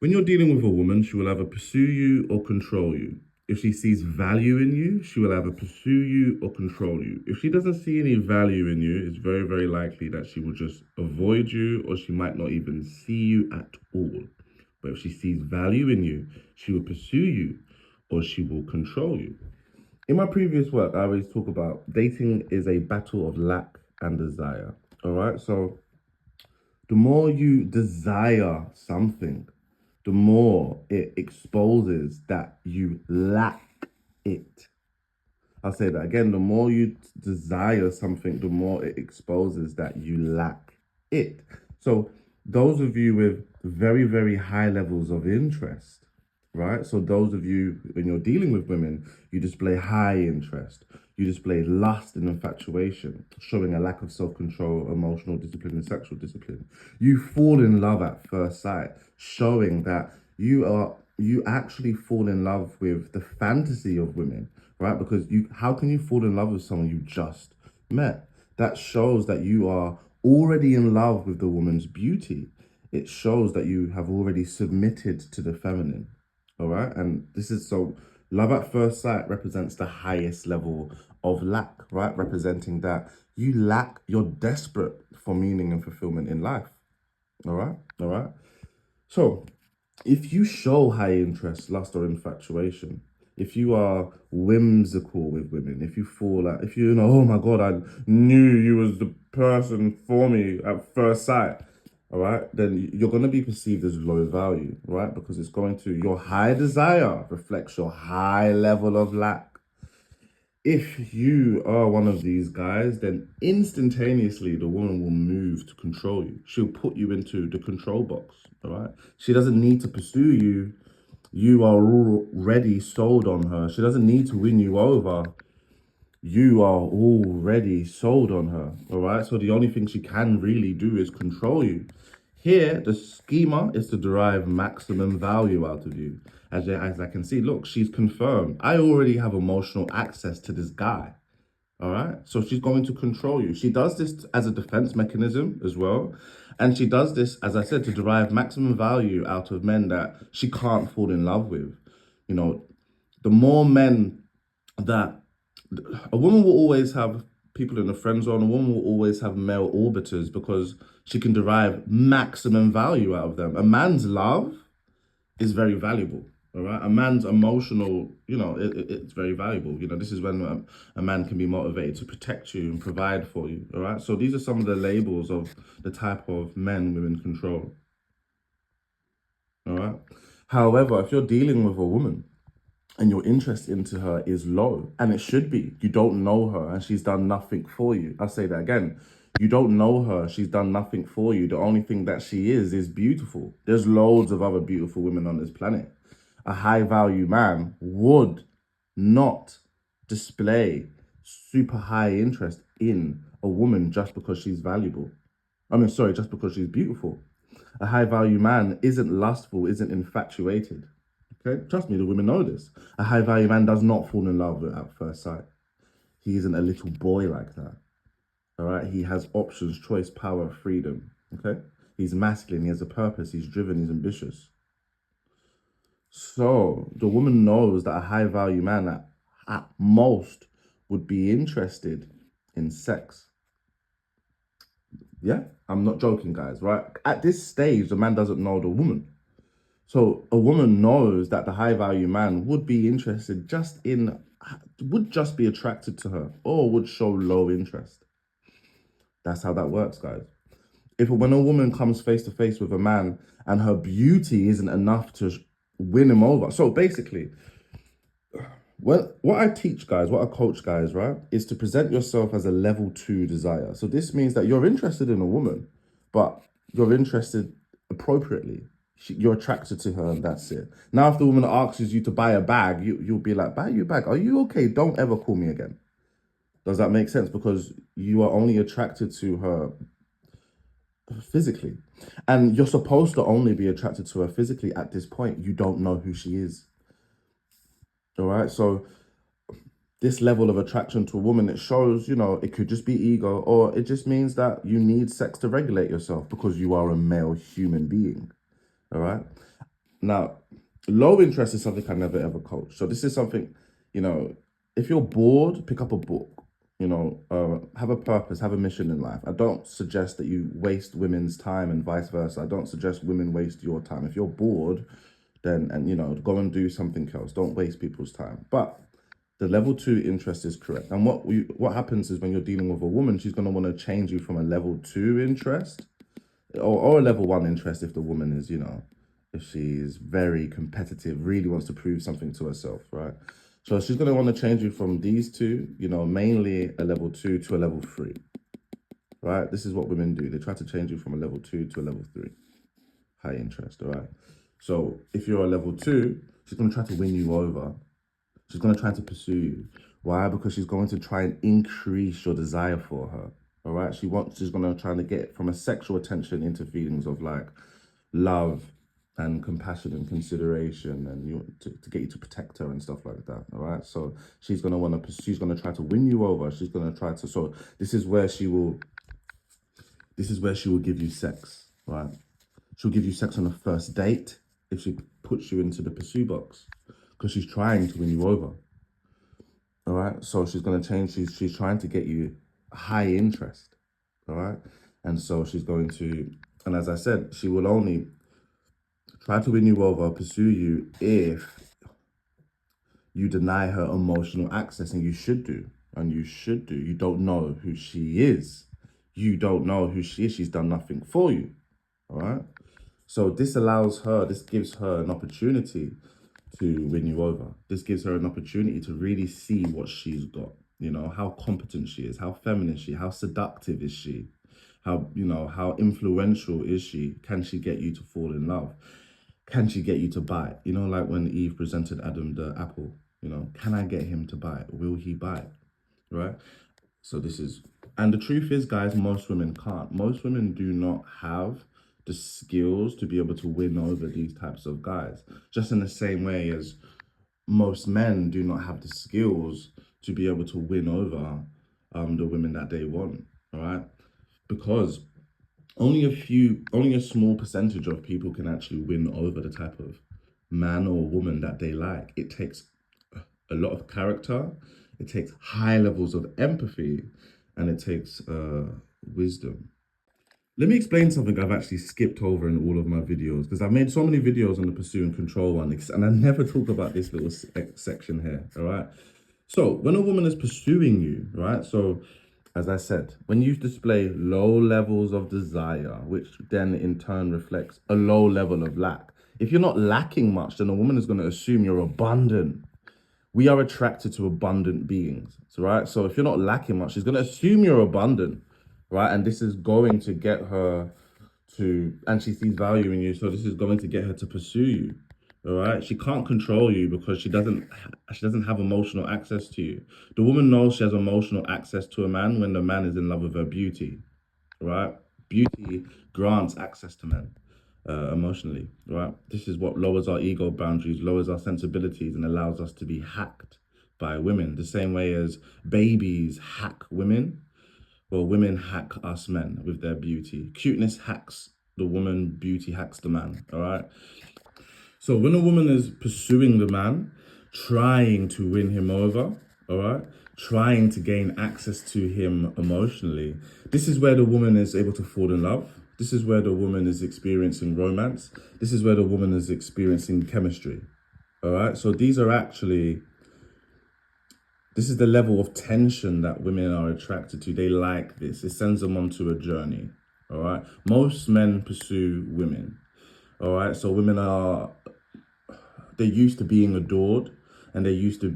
When you're dealing with a woman, she will either pursue you or control you. If she sees value in you, she will either pursue you or control you. If she doesn't see any value in you, it's very, very likely that she will just avoid you, or she might not even see you at all. But if she sees value in you, she will pursue you or she will control you. In my previous work, I always talk about dating is a battle of lack and desire. All right. So the more you desire something, the more it exposes that you lack it. I'll say that again. The more you desire something, the more it exposes that you lack it. So those of you with very, very high levels of interest, right? So those of you, when you're dealing with women, you display high interest. You display lust and infatuation, showing a lack of self-control, emotional discipline, and sexual discipline. You fall in love at first sight, showing that you actually fall in love with the fantasy of women, right? Because how can you fall in love with someone you just met? That shows that you are already in love with the woman's beauty. It shows that you have already submitted to the feminine. All right. And this is so love at first sight represents the highest level of lack, right? Representing that you're desperate for meaning and fulfillment in life. All right. All right. So if you show high interest, lust, or infatuation, if you are whimsical with women, if you fall out, if you know, oh my God, I knew you was the person for me at first sight, all right, then you're going to be perceived as low value, right? Because it's going to, your high desire reflects your high level of lack. If you are one of these guys, then instantaneously the woman will move to control you. She'll put you into the control box, all right? She doesn't need to pursue you. You are already sold on her. She doesn't need to win you over. You are already sold on her, all right? So the only thing she can really do is control you. Here, the schema is to derive maximum value out of you. As I can see, look, she's confirmed. I already have emotional access to this guy, all right? So she's going to control you. She does this as a defense mechanism as well. And she does this, as I said, to derive maximum value out of men that she can't fall in love with. You know, the more men that a woman will always have people in the friend zone. A woman will always have male orbiters because she can derive maximum value out of them. A man's love is very valuable. All right. A man's emotional, it's very valuable. This is when a man can be motivated to protect you and provide for you. All right. So these are some of the labels of the type of men women control. All right. However, if you're dealing with a woman and your interest into her is low, and it should be, you don't know her and she's done nothing for you. I'll say that again. You don't know her, she's done nothing for you. The only thing that she is beautiful. There's loads of other beautiful women on this planet. A high value man would not display super high interest in a woman just because she's valuable. Just because she's beautiful. A high value man isn't lustful, isn't infatuated. Okay, trust me, the women know this. A high value man does not fall in love at first sight. He isn't a little boy like that. All right, he has options, choice, power, freedom. Okay, he's masculine, he has a purpose, he's driven, he's ambitious. So the woman knows that a high value man at most would be interested in sex. Yeah, I'm not joking, guys, right? At this stage, the man doesn't know the woman. So a woman knows that the high value man would be interested would just be attracted to her or would show low interest. That's how that works, guys. When a woman comes face to face with a man and her beauty isn't enough to win him over. So basically, what I teach guys, what I coach guys, right, is to present yourself as a level 2 desire. So this means that you're interested in a woman, but you're interested appropriately. You're attracted to her and that's it. Now, if the woman asks you to buy a bag, you'll be like, buy you a bag. Are you okay? Don't ever call me again. Does that make sense? Because you are only attracted to her physically. And you're supposed to only be attracted to her physically at this point. You don't know who she is. All right. So this level of attraction to a woman, it shows, it could just be ego, or it just means that you need sex to regulate yourself because you are a male human being. All right. Now, low interest is something I never ever coach. So this is something, if you're bored, pick up a book. Have a purpose, have a mission in life. I don't suggest that you waste women's time and vice versa. I don't suggest women waste your time. If you're bored, then go and do something else. Don't waste people's time. But the level 2 interest is correct. And what happens is when you're dealing with a woman, she's going to want to change you from a level 2 interest or a level 1 interest if the woman is, if she's very competitive, really wants to prove something to herself, right? So she's going to want to change you from these two, mainly a level 2 to a level 3, right? This is what women do. They try to change you from a level 2 to a level 3, high interest, all right? So if you're a level 2, she's going to try to win you over. She's going to try to pursue you. Why? Because she's going to try and increase your desire for her, all right? She's going to try to get from a sexual attention into feelings of like love and compassion and consideration, and to get you to protect her and stuff like that, all right? So she's going to want to pursue, she's going to try to win you over. She's going to try to, so this is where she will give you sex, right? She'll give you sex on a first date if she puts you into the pursue box, because she's trying to win you over, all right? So she's going to change, she's trying to get you high interest, all right? And so she's going to, and as I said, she will only try to win you over, pursue you, if you deny her emotional access, and you should do. You don't know who she is. You don't know who she is. She's done nothing for you, all right? So this gives her an opportunity to win you over. This gives her an opportunity to really see what she's got, how competent she is, how feminine she is, how seductive is she, how influential is she? Can she get you to fall in love? Can she get you to bite? Like when Eve presented Adam the apple, can I get him to bite? Will he bite? Right? So and the truth is, guys, most women can't. Most women do not have the skills to be able to win over these types of guys. Just in the same way as most men do not have the skills to be able to win over the women that they want, all right? Because only a small percentage of people can actually win over the type of man or woman that they like. It takes a lot of character, it takes high levels of empathy, and it takes wisdom. Let me explain something I've actually skipped over in all of my videos, because I've made so many videos on the pursue and control one, and I never talk about this little section here, all right? So when a woman is pursuing you, right? So as I said, when you display low levels of desire, which then in turn reflects a low level of lack. If you're not lacking much, then a woman is going to assume you're abundant. We are attracted to abundant beings, right? So if you're not lacking much, she's going to assume you're abundant, right? And this is going to get her and she sees value in you. So this is going to get her to pursue you. All right, she can't control you because she doesn't have emotional access to you. The woman knows she has emotional access to a man when the man is in love with her beauty, right? Beauty grants access to men emotionally, right? This is what lowers our ego boundaries, lowers our sensibilities, and allows us to be hacked by women. The same way as babies hack women, well, women hack us men with their beauty. Cuteness hacks the woman, beauty hacks the man, all right? So when a woman is pursuing the man, trying to win him over, all right, trying to gain access to him emotionally, this is where the woman is able to fall in love. This is where the woman is experiencing romance. This is where the woman is experiencing chemistry, all right? So this is the level of tension that women are attracted to. They like this. It sends them onto a journey, all right? Most men pursue women, all right? So women they're used to being adored, and they're used to,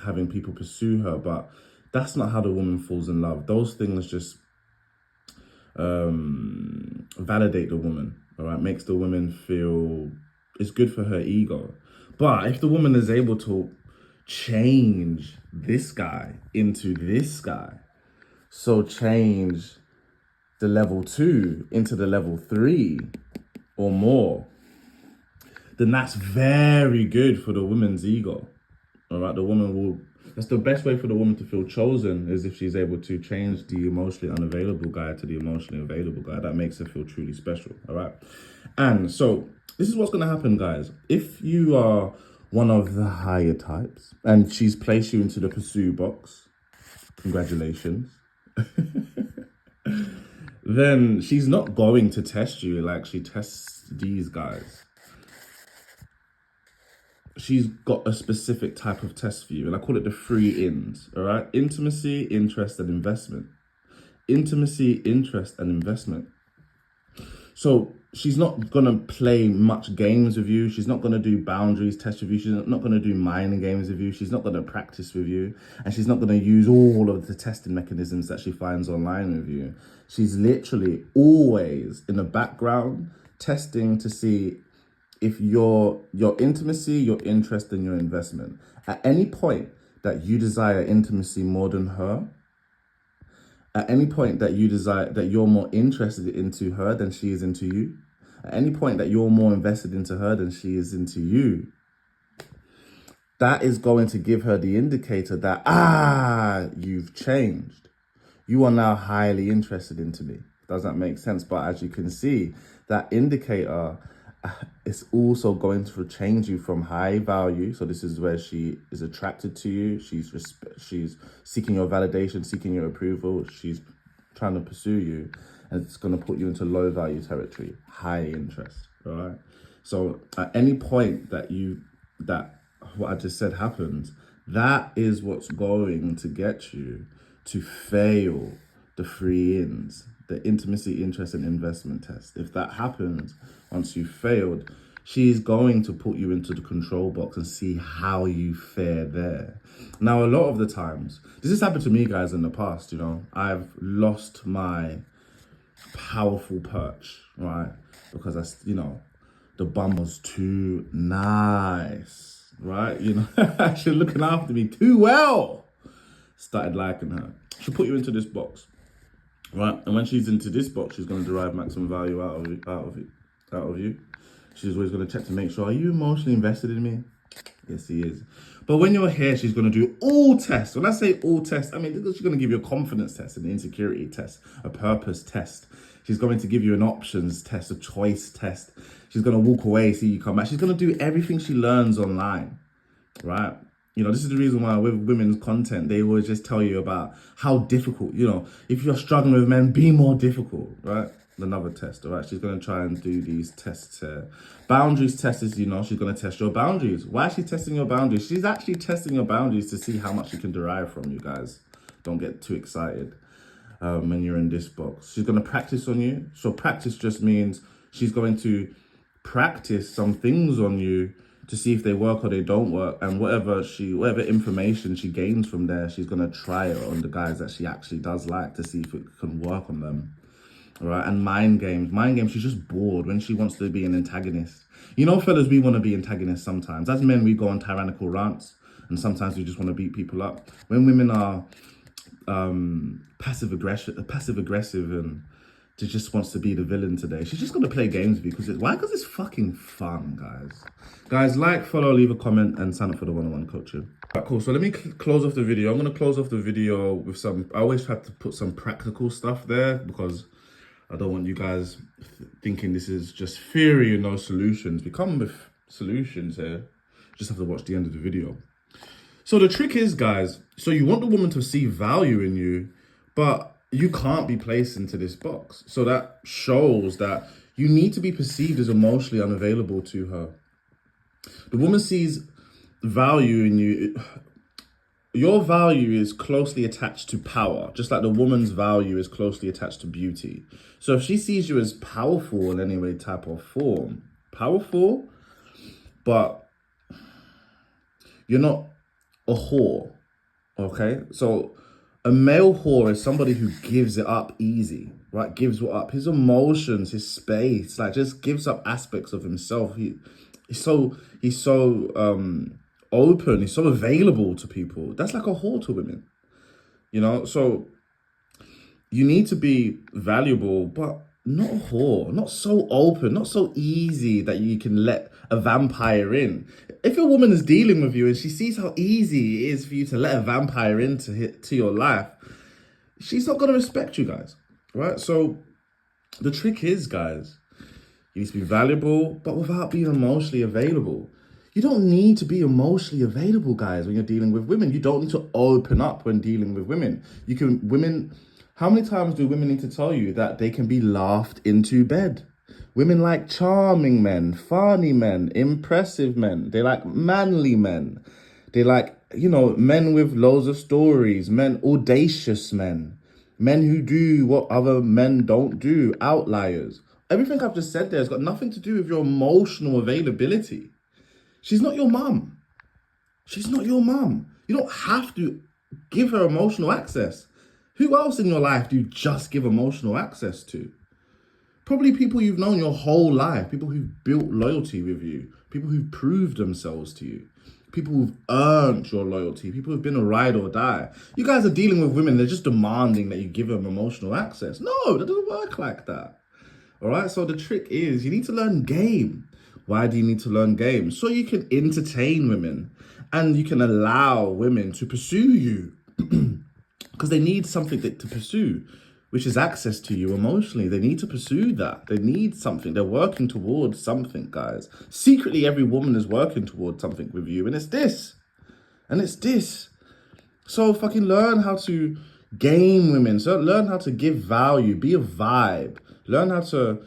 having people pursue her, but that's not how the woman falls in love. Those things just validate the woman, all right? Makes the woman feel it's good for her ego. But if the woman is able to change this guy into this guy, so change the level 2 into the level 3 or more, then that's very good for the woman's ego. All right, that's the best way for the woman to feel chosen, is if she's able to change the emotionally unavailable guy to the emotionally available guy. That makes her feel truly special, all right? And so This is what's going to happen, guys. If you are one of the higher types and she's placed you into the pursue box, congratulations. Then she's not going to test you like she tests these guys. She's got a specific type of test for you, and I call it the three ins, all right? Intimacy, interest, and investment. Intimacy, interest, and investment. So she's not going to play much games with you. She's not going to do boundaries test with you. She's not going to do mining games with you. She's not going to practice with you. And she's not going to use all of the testing mechanisms that she finds online with you. She's literally always in the background testing to see if your intimacy, your interest, and your investment. At any point that you desire intimacy more than her, at any point that you desire that you're more interested into her than she is into you, at any point that you're more invested into her than she is into you, that is going to give her the indicator that, you've changed. You are now highly interested into me. Does that make sense? But as you can see, that indicator is also going to change you from high value. So this is where she is attracted to you. She's seeking your validation, seeking your approval. She's trying to pursue you, and it's going to put you into low value territory, high interest. All right. So at any point that what I just said happens, that is what's going to get you to fail the three ins, the intimacy, interest, and investment test. If that happens, once you've failed, she's going to put you into the control box and see how you fare there. Now, a lot of the times, this has happened to me, guys, in the past, I've lost my powerful perch, right? Because the bum was too nice, right? She's looking after me too well. Started liking her. She'll put you into this box. Right, and when she's into this box, she's going to derive maximum value out of you. She's always going to check to make sure, are you emotionally invested in me? Yes, he is. But when you're here, she's going to do all tests. When I say all tests, I mean, she's going to give you a confidence test, an insecurity test, a purpose test. She's going to give you an options test, a choice test. She's going to walk away, see you come back. She's going to do everything she learns online, right? This is the reason why with women's content, they always just tell you about how difficult, if you're struggling with men, be more difficult, right? Another test, all right? She's going to try and do these tests here. Boundaries test is, she's going to test your boundaries. Why is she testing your boundaries? She's actually testing your boundaries to see how much she can derive from you guys. Don't get too excited when you're in this box. She's going to practice on you. So practice just means she's going to practice some things on you to see if they work or they don't work, and whatever information she gains from there, she's gonna try it on the guys that she actually does like to see if it can work on them. All right, and mind games, she's just bored when she wants to be an antagonist. Fellas, we want to be antagonists sometimes. As men, we go on tyrannical rants, and sometimes we just want to beat people up. When women are passive aggressive, and she just wants to be the villain today, she's just gonna play games with you because it's fucking fun, guys. Guys, like, follow, leave a comment, and sign up for the one-on-one coaching. Right, cool. So let me close off the video. I'm gonna close off the video with I always have to put some practical stuff there because I don't want you guys thinking this is just theory and no solutions. We come with solutions here. Just have to watch the end of the video. So the trick is, guys, so you want the woman to see value in you, but you can't be placed into this box. So that shows that you need to be perceived as emotionally unavailable to her. The woman sees value in you. Your value is closely attached to power, just like the woman's value is closely attached to beauty. So if she sees you as powerful in any way, type, or form, powerful, but you're not a whore, okay? So a male whore is somebody who gives it up easy, right? Gives it up. His emotions, his space, just gives up aspects of himself. He's so open. He's so available to people. That's like a whore to women, So you need to be valuable, but not a whore, not so open, not so easy that you can let a vampire in. If a woman is dealing with you and she sees how easy it is for you to let a vampire into your life, she's not going to respect you guys, right? So the trick is, guys, You need to be valuable, but without being emotionally available. You don't need to be emotionally available, guys, when you're dealing with women. You don't need to open up when dealing with women. How many times do women need to tell you that they can be laughed into bed? Women like charming men, funny men, impressive men. They like manly men. They like, men with loads of stories, men, audacious men who do what other men don't do, outliers. Everything I've just said there has got nothing to do with your emotional availability. She's not your mum. She's not your mum. You don't have to give her emotional access. Who else in your life do you just give emotional access to? Probably people you've known your whole life, people who've built loyalty with you, people who've proved themselves to you, people who've earned your loyalty, people who've been a ride or die. You guys are dealing with women, they're just demanding that you give them emotional access. No, that doesn't work like that. All right, so the trick is you need to learn game. Why do you need to learn game? So you can entertain women and you can allow women to pursue you because they need something to pursue, which is access to you emotionally. They need to pursue that. They need something. They're working towards something, guys. Secretly, every woman is working towards something with you, and it's this. And it's this. So fucking learn how to game women. So learn how to give value. Be a vibe. Learn how to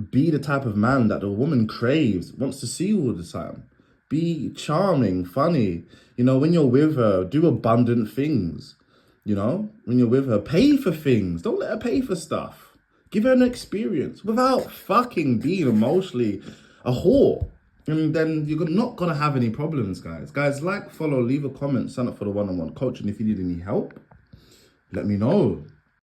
be the type of man that a woman craves, wants to see all the time. Be charming, funny. When you're with her, do abundant things. When you're with her, pay for things. Don't let her pay for stuff. Give her an experience without fucking being emotionally a whore. And then you're not going to have any problems, guys. Guys, like, follow, leave a comment, sign up for the one-on-one coaching. If you need any help, let me know.